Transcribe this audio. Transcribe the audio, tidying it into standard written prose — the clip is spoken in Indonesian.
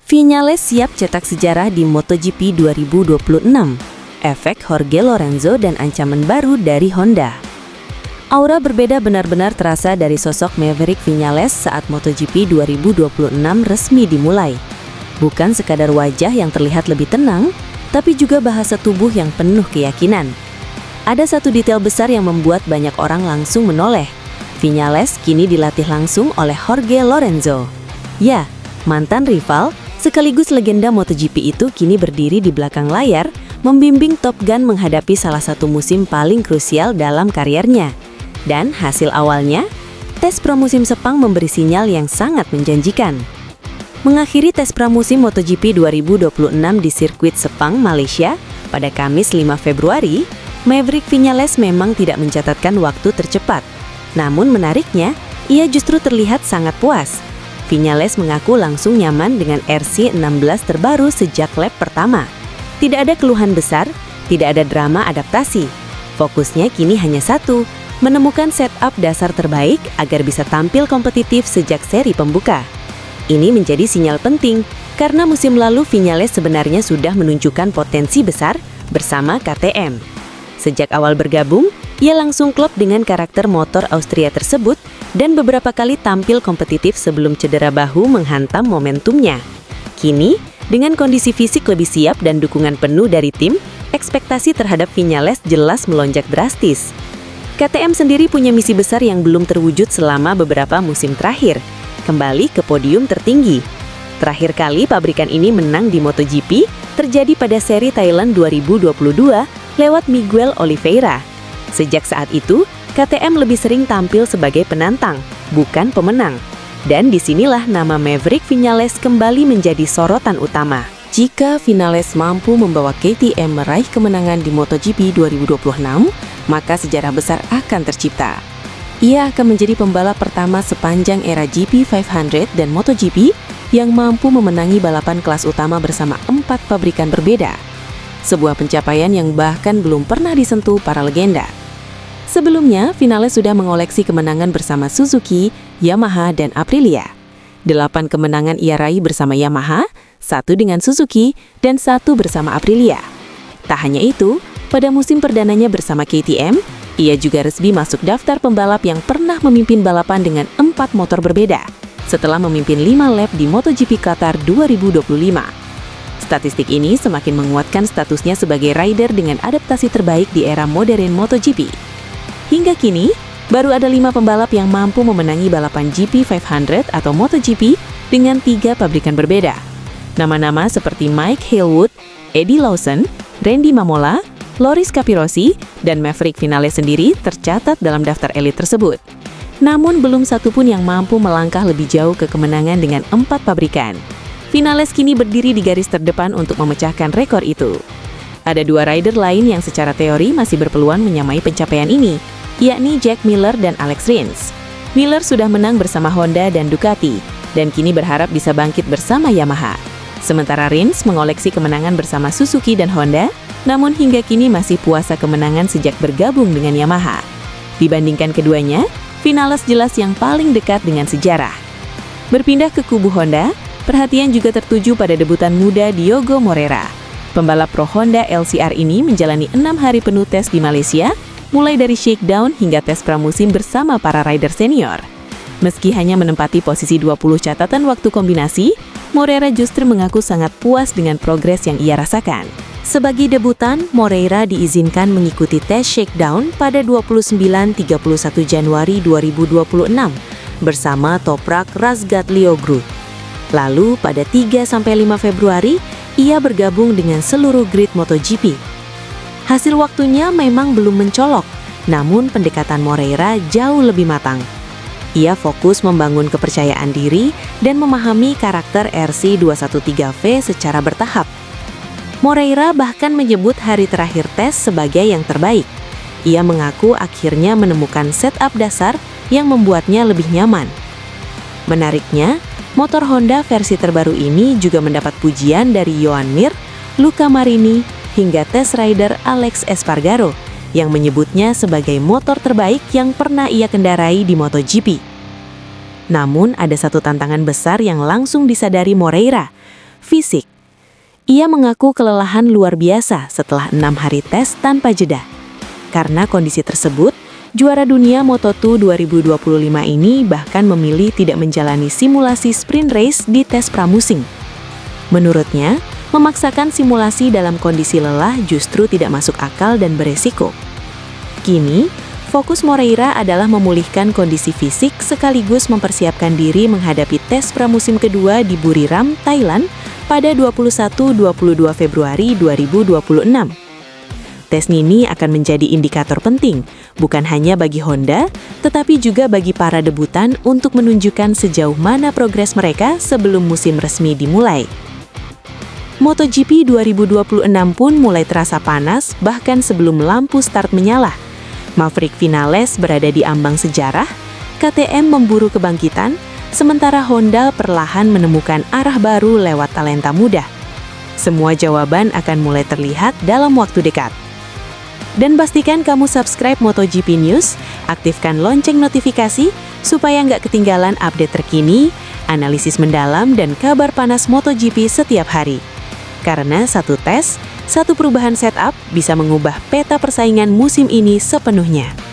Viñales siap cetak sejarah di MotoGP 2026. Efek Jorge Lorenzo dan ancaman baru dari Honda. Aura berbeda benar-benar terasa dari sosok Maverick Viñales saat MotoGP 2026 resmi dimulai. Bukan sekadar wajah yang terlihat lebih tenang, tapi juga bahasa tubuh yang penuh keyakinan. Ada satu detail besar yang membuat banyak orang langsung menoleh. Viñales kini dilatih langsung oleh Jorge Lorenzo. Ya, mantan rival, sekaligus legenda MotoGP itu kini berdiri di belakang layar, membimbing Top Gun menghadapi salah satu musim paling krusial dalam karirnya. Dan hasil awalnya, tes pramusim Sepang memberi sinyal yang sangat menjanjikan. Mengakhiri tes pramusim MotoGP 2026 di sirkuit Sepang, Malaysia, pada Kamis 5 Februari, Maverick Viñales memang tidak mencatatkan waktu tercepat. Namun menariknya, ia justru terlihat sangat puas. Viñales mengaku langsung nyaman dengan RC16 terbaru sejak lap pertama. Tidak ada keluhan besar, tidak ada drama adaptasi. Fokusnya kini hanya satu, menemukan setup dasar terbaik agar bisa tampil kompetitif sejak seri pembuka. Ini menjadi sinyal penting karena musim lalu Viñales sebenarnya sudah menunjukkan potensi besar bersama KTM. Sejak awal bergabung, ia langsung klop dengan karakter motor Austria tersebut dan beberapa kali tampil kompetitif sebelum cedera bahu menghantam momentumnya. Kini, dengan kondisi fisik lebih siap dan dukungan penuh dari tim, ekspektasi terhadap Viñales jelas melonjak drastis. KTM sendiri punya misi besar yang belum terwujud selama beberapa musim terakhir, kembali ke podium tertinggi. Terakhir kali pabrikan ini menang di MotoGP terjadi pada seri Thailand 2022 lewat Miguel Oliveira. Sejak saat itu, KTM lebih sering tampil sebagai penantang, bukan pemenang. Dan disinilah nama Maverick Viñales kembali menjadi sorotan utama. Jika Viñales mampu membawa KTM meraih kemenangan di MotoGP 2026, maka sejarah besar akan tercipta. Ia akan menjadi pembalap pertama sepanjang era GP500 dan MotoGP yang mampu memenangi balapan kelas utama bersama 4 pabrikan berbeda. Sebuah pencapaian yang bahkan belum pernah disentuh para legenda. Sebelumnya, Viñales sudah mengoleksi kemenangan bersama Suzuki, Yamaha, dan Aprilia. 8 kemenangan ia raih bersama Yamaha, 1 dengan Suzuki, dan 1 bersama Aprilia. Tak hanya itu, pada musim perdananya bersama KTM, ia juga resmi masuk daftar pembalap yang pernah memimpin balapan dengan 4 motor berbeda, setelah memimpin 5 lap di MotoGP Qatar 2025. Statistik ini semakin menguatkan statusnya sebagai rider dengan adaptasi terbaik di era modern MotoGP. Hingga kini, baru ada 5 pembalap yang mampu memenangi balapan GP500 atau MotoGP dengan 3 pabrikan berbeda. Nama-nama seperti Mike Hailwood, Eddie Lawson, Randy Mamola, Loris Capirossi, dan Maverick Viñales sendiri tercatat dalam daftar elit tersebut. Namun belum satu pun yang mampu melangkah lebih jauh ke kemenangan dengan 4 pabrikan. Viñales kini berdiri di garis terdepan untuk memecahkan rekor itu. Ada 2 rider lain yang secara teori masih berpeluang menyamai pencapaian ini, yakni Jack Miller dan Alex Rins. Miller sudah menang bersama Honda dan Ducati, dan kini berharap bisa bangkit bersama Yamaha. Sementara Rins mengoleksi kemenangan bersama Suzuki dan Honda, namun hingga kini masih puasa kemenangan sejak bergabung dengan Yamaha. Dibandingkan keduanya, Viñales jelas yang paling dekat dengan sejarah. Berpindah ke kubu Honda, perhatian juga tertuju pada debutan muda Diogo Moreira. Pembalap pro Honda LCR ini menjalani 6 hari penuh tes di Malaysia, mulai dari shakedown hingga tes pramusim bersama para rider senior. Meski hanya menempati posisi 20 catatan waktu kombinasi, Moreira justru mengaku sangat puas dengan progres yang ia rasakan. Sebagai debutan, Moreira diizinkan mengikuti tes shakedown pada 29-31 Januari 2026 bersama Toprak Razgatlioglu. Lalu pada 3-5 Februari, ia bergabung dengan seluruh grid MotoGP. Hasil waktunya memang belum mencolok, namun pendekatan Moreira jauh lebih matang. Ia fokus membangun kepercayaan diri dan memahami karakter RC213V secara bertahap. Moreira bahkan menyebut hari terakhir tes sebagai yang terbaik. Ia mengaku akhirnya menemukan setup dasar yang membuatnya lebih nyaman. Menariknya, motor Honda versi terbaru ini juga mendapat pujian dari Joan Mir, Luca Marini, hingga test rider Alex Espargaro yang menyebutnya sebagai motor terbaik yang pernah ia kendarai di MotoGP. Namun ada satu tantangan besar yang langsung disadari Moreira. fisik. Ia mengaku kelelahan luar biasa setelah 6 hari tes tanpa jeda. Karena kondisi tersebut, juara dunia Moto2 2025 ini bahkan memilih tidak menjalani simulasi sprint race di tes pramusim. Menurutnya, memaksakan simulasi dalam kondisi lelah justru tidak masuk akal dan beresiko. Kini, fokus Moreira adalah memulihkan kondisi fisik sekaligus mempersiapkan diri menghadapi tes pramusim kedua di Buriram, Thailand pada 21-22 Februari 2026. Tes ini akan menjadi indikator penting, bukan hanya bagi Honda, tetapi juga bagi para debutan untuk menunjukkan sejauh mana progres mereka sebelum musim resmi dimulai. MotoGP 2026 pun mulai terasa panas bahkan sebelum lampu start menyala. Maverick Vinales berada di ambang sejarah, KTM memburu kebangkitan, sementara Honda perlahan menemukan arah baru lewat talenta muda. Semua jawaban akan mulai terlihat dalam waktu dekat. Dan pastikan kamu subscribe MotoGP News, aktifkan lonceng notifikasi supaya nggak ketinggalan update terkini, analisis mendalam, dan kabar panas MotoGP setiap hari. Karena satu tes, satu perubahan setup bisa mengubah peta persaingan musim ini sepenuhnya.